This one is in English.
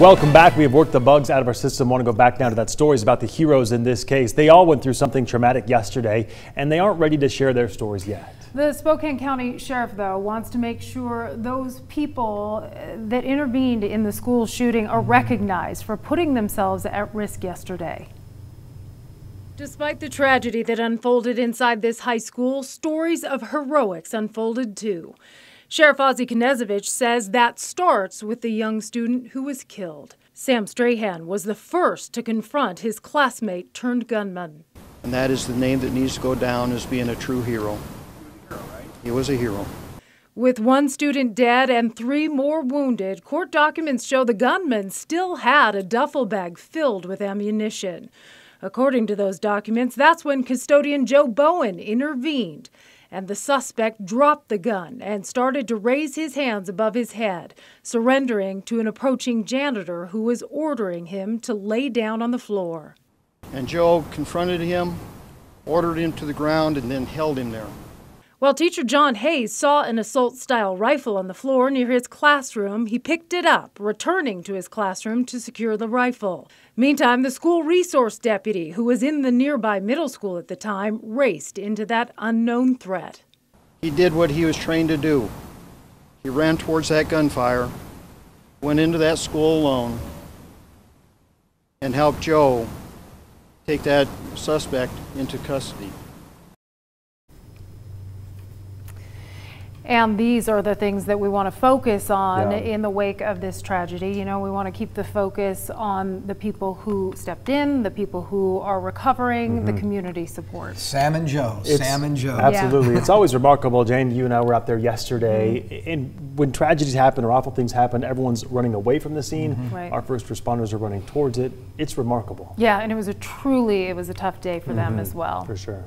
Welcome back. We have worked the bugs out of our system. I want to go back now to that stories about the heroes in this case. They all went through something traumatic yesterday, and they aren't ready to share their stories yet. The Spokane County Sheriff, though, wants to make sure those people that intervened in the school shooting are recognized for putting themselves at risk yesterday. Despite the tragedy that unfolded inside this high school, stories of heroics unfolded too. Sheriff Ozzie Knezovich says that starts with the young student who was killed. Sam Strahan was the first to confront his classmate turned gunman. And that is the name that needs to go down as being a true hero. He was a hero. With one student dead and 3 more wounded, court documents show the gunman still had a duffel bag filled with ammunition. According to those documents, that's when custodian Joe Bowen intervened, and the suspect dropped the gun and started to raise his hands above his head, surrendering to an approaching janitor who was ordering him to lay down on the floor. And Joe confronted him, ordered him to the ground, and then held him there. While teacher John Hayes saw an assault-style rifle on the floor near his classroom, he picked it up, returning to his classroom to secure the rifle. Meantime, the school resource deputy, who was in the nearby middle school at the time, raced into that unknown threat. He did what he was trained to do. He ran towards that gunfire, went into that school alone, and helped Joe take that suspect into custody. And these are the things that we want to focus on in the wake of this tragedy. You know, we want to keep the focus on the people who stepped in, the people who are recovering, the community support. Sam and Joe. Absolutely. It's always remarkable. Jane, you and I were out there yesterday, and when tragedies happen or awful things happen, everyone's running away from the scene. Right. Our first responders are running towards it. It's remarkable. Yeah, and it was a tough day for them as well. For sure.